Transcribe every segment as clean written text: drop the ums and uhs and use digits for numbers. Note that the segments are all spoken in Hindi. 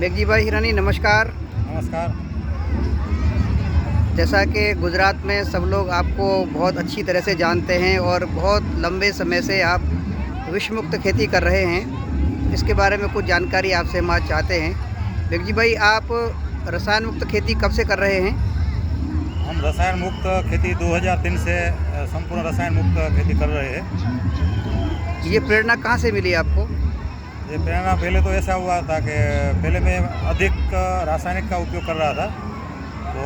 मेघजी भाई हिरानी नमस्कार। नमस्कार। जैसा कि गुजरात में सब लोग आपको बहुत अच्छी तरह से जानते हैं और बहुत लंबे समय से आप विष मुक्त खेती कर रहे हैं, इसके बारे में कुछ जानकारी आपसे हम आज चाहते हैं। मेघजी भाई, आप रसायन मुक्त खेती कब से कर रहे हैं? हम रसायन मुक्त खेती 2003 से संपूर्ण रसायन मुक्त खेती कर रहे हैं। ये प्रेरणा कहाँ से मिली आपको? ये प्रेरणा पहले तो ऐसा हुआ था कि पहले मैं अधिक रासायनिक का उपयोग कर रहा था, तो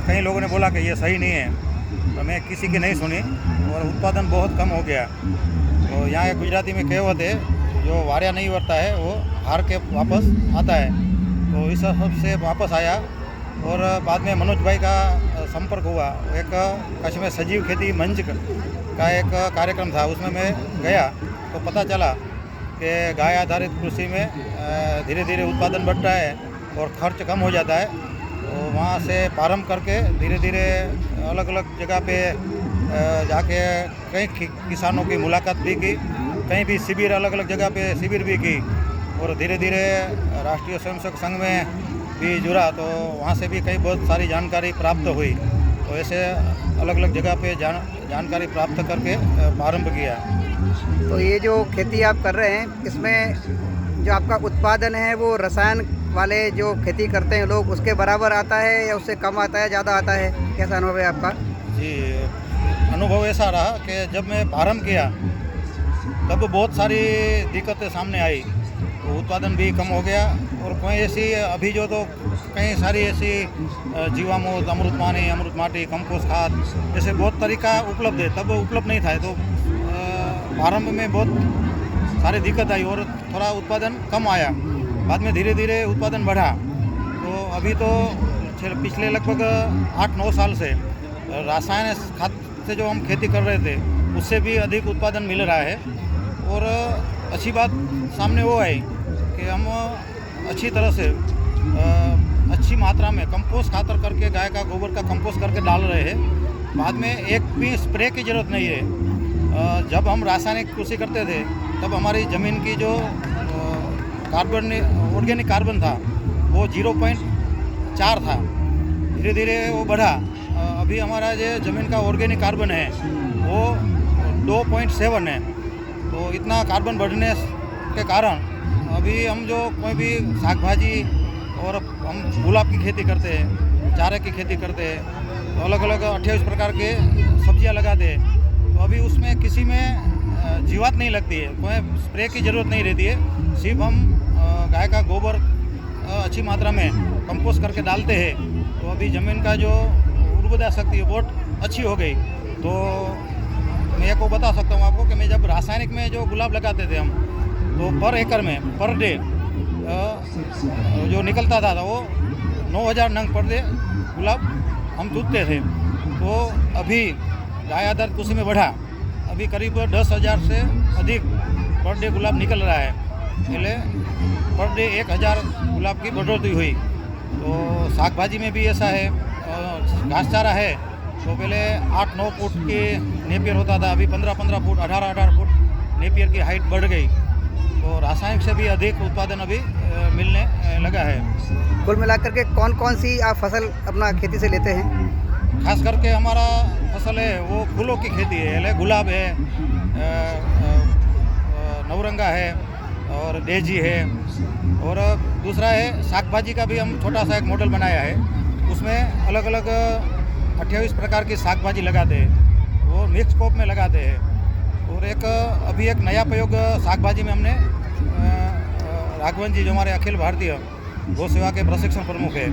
कई लोगों ने बोला कि ये सही नहीं है, तो मैं किसी की नहीं सुनी और उत्पादन बहुत कम हो गया। तो यहाँ गुजराती में कहावत है, जो वार्या नहीं वर्ता है वो हार के वापस आता है। तो इस सब से वापस आया और बाद में मनोज भाई का संपर्क हुआ। एक कच्छ में सजीव खेती मंच का एक कार्यक्रम था, उसमें मैं गया तो पता चला कि गाय आधारित कृषि में धीरे धीरे उत्पादन बढ़ रहा है और खर्च कम हो जाता है। तो वहाँ से प्रारंभ करके धीरे धीरे अलग अलग जगह पे जाके कई किसानों की मुलाकात भी की, कहीं भी शिविर अलग अलग जगह पे शिविर भी की और धीरे धीरे राष्ट्रीय स्वयंसेवक संघ में भी जुड़ा, तो वहाँ से भी कई बहुत सारी जानकारी प्राप्त हुई। तो ऐसे अलग अलग जगह पे जानकारी प्राप्त करके प्रारंभ किया। तो ये जो खेती आप कर रहे हैं, इसमें जो आपका उत्पादन है वो रसायन वाले जो खेती करते हैं लोग, उसके बराबर आता है या उससे कम आता है, ज़्यादा आता है? कैसा अनुभव है आपका? जी, अनुभव ऐसा रहा कि जब मैं प्रारंभ किया तब बहुत सारी दिक्कतें सामने आई, तो उत्पादन भी कम हो गया और कोई ऐसी अभी जो तो कई सारी ऐसी जीवामृत, अमृत पानी, अमृत माटी, कंपोस्ट खाद, ऐसे बहुत तरीका उपलब्ध है, तब उपलब्ध नहीं था। तो प्रारंभ में बहुत सारी दिक्कत आई और थोड़ा उत्पादन कम आया, बाद में धीरे धीरे उत्पादन बढ़ा। तो अभी तो पिछले लगभग 8-9 साल से रासायनिक खाद से जो हम खेती कर रहे थे उससे भी अधिक उत्पादन मिल रहा है। और अच्छी बात सामने वो आई कि हम अच्छी तरह से अच्छी मात्रा में कंपोस्ट खातर करके, गाय का गोबर का कंपोस्ट करके डाल रहे हैं। बाद में एक भी स्प्रे की ज़रूरत नहीं है। जब हम रासायनिक कृषि करते थे तब हमारी ज़मीन की जो कार्बन, ऑर्गेनिक कार्बन था वो 0.4 था, धीरे धीरे वो बढ़ा। अभी हमारा जो ज़मीन का ऑर्गेनिक कार्बन है वो 2.7 है। तो इतना कार्बन बढ़ने के कारण अभी हम जो कोई भी साग भाजी और हम गुलाब की खेती करते हैं, चारे की खेती करते हैं, तो अलग अलग 28 प्रकार के सब्जियां लगाते हैं, तो अभी उसमें किसी में जीवात नहीं लगती है, कोई स्प्रे की ज़रूरत नहीं रहती है। सिर्फ हम गाय का गोबर अच्छी मात्रा में कंपोस्ट करके डालते हैं, तो अभी ज़मीन का जो उर्वरा शक्ति है बहुत अच्छी हो गई। तो मैं को बता सकता हूँ आपको कि मैं जब रासायनिक में जो गुलाब लगाते थे हम, तो पर एकड़ में पर डे जो निकलता था वो 9000 नंग पर डे गुलाब हम दूधते थे। तो अभी गाय आधारित कृषि में बढ़ा, अभी करीब 10,000 से अधिक पर डे गुलाब निकल रहा है। पहले पर डे 1000 गुलाब की बढ़ोतरी हुई। तो साग भाजी में भी ऐसा है, घास चारा है तो पहले 8-9 फुट की नेपियर होता था, अभी 15-15 फुट, 18-18 फुट नेपियर की हाइट बढ़ गई। तो रासायनिक से भी अधिक उत्पादन अभी मिलने लगा है। कुल मिलाकर के कौन कौन सी आप फसल अपना खेती से लेते हैं? खास करके हमारा फसल है वो फूलों की खेती है, गुलाब है, नवरंगा है और डेजी है। और दूसरा है साग भाजी का भी हम छोटा सा एक मॉडल बनाया है, उसमें अलग अलग 28 प्रकार की साग भाजी लगाते हैं, वो मिक्स क्रॉप में लगाते हैं। और एक अभी एक नया प्रयोग साग भाजी में हमने राघवन जी जो हमारे अखिल भारतीय गौ सेवा के प्रशिक्षण प्रमुख है,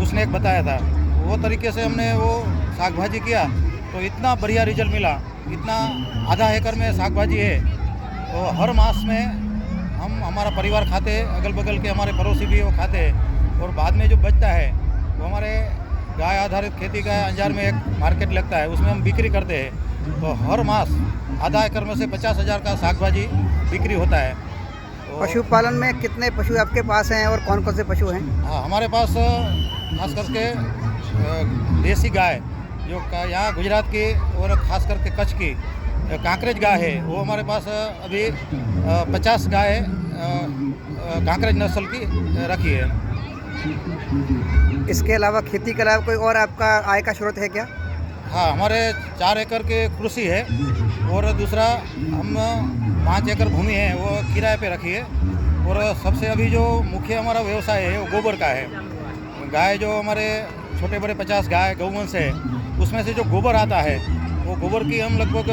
उसने एक बताया था, वो तरीके से हमने वो साग भाजी किया तो इतना बढ़िया रिजल्ट मिला। इतना आधा एकड़ में साग भाजी है, तो हर मास में हम हमारा परिवार खाते हैं, अगल बगल के हमारे पड़ोसी भी वो खाते हैं। और बाद में जो बचता है वो हमारे गाय आधारित खेती का अंजार में एक मार्केट लगता है, उसमें हम बिक्री करते हैं। तो हर मास आधा एकड़ में से 50,000 का साग भाजी बिक्री होता है। तो पशुपालन में कितने पशु आपके पास हैं और कौन कौन से पशु हैं? हाँ, हमारे पास खास करके देसी गाय जो यहाँ गुजरात की और खास करके कच्छ की कांकरेज गाय है, वो हमारे पास अभी 50 गाय कांकरेज नस्ल की रखी है। इसके अलावा खेती के अलावा कोई और आपका आय का स्रोत है क्या? हाँ, हमारे 4 एकड़ के कृषि है और दूसरा हम 5 एकड़ भूमि है वो किराए पे रखी है। और सबसे अभी जो मुख्य हमारा व्यवसाय है वो गोबर का है। गाय जो हमारे छोटे बड़े 50 गाय गौवंश है, उसमें से जो गोबर आता है वो गोबर की हम लगभग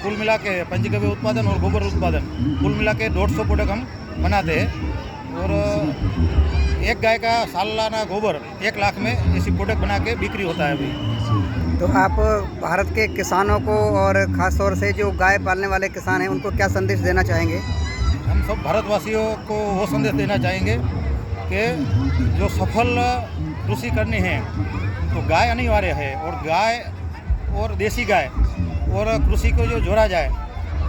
कुल मिला के पंचगव्य उत्पादन और गोबर उत्पादन कुल मिला के 150 प्रोडक्ट हम बनाते हैं। और एक गाय का सालाना गोबर 1 लाख में ऐसी प्रोडक्ट बना के बिक्री होता है अभी। तो आप भारत के किसानों को और ख़ास तौर से जो गाय पालने वाले किसान हैं उनको क्या संदेश देना चाहेंगे? हम सब भारतवासियों को वो संदेश देना चाहेंगे कि जो सफल कृषि करनी है तो गाय अनिवार्य है, और गाय और देसी गाय और कृषि को जो जोड़ा जाए,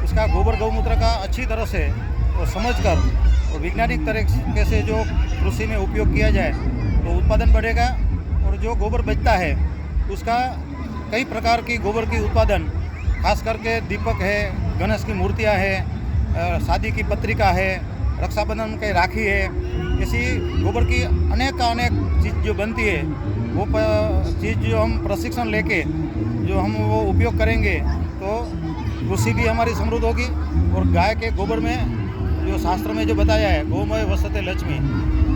इसका गोबर गौमूत्र का अच्छी तरह से और समझकर और वैज्ञानिक तरीके से जो कृषि में उपयोग किया जाए तो उत्पादन बढ़ेगा। और जो गोबर बचता है उसका कई प्रकार की गोबर की उत्पादन, खास करके दीपक है, गणेश की मूर्तियाँ है, शादी की पत्रिका है, रक्षाबंधन की राखी है, ऐसी गोबर की अनेक चीज़ जो बनती है वो चीज़ जो हम प्रशिक्षण लेके जो हम वो उपयोग करेंगे तो कृषि भी हमारी समृद्ध होगी। और गाय के गोबर में जो शास्त्र में जो बताया है गोमय वसते लक्ष्मी,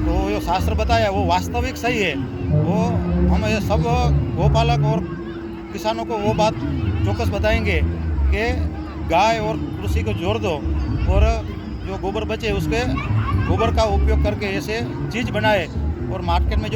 तो जो शास्त्र बताया वो वास्तविक सही है। वो हम ये सब गोपालक और किसानों को वो बात चौकस बताएंगे कि गाय और कृषि को जोड़ दो और जो गोबर बचे उसके गोबर का उपयोग करके ऐसे चीज़ बनाए और मार्केट में जो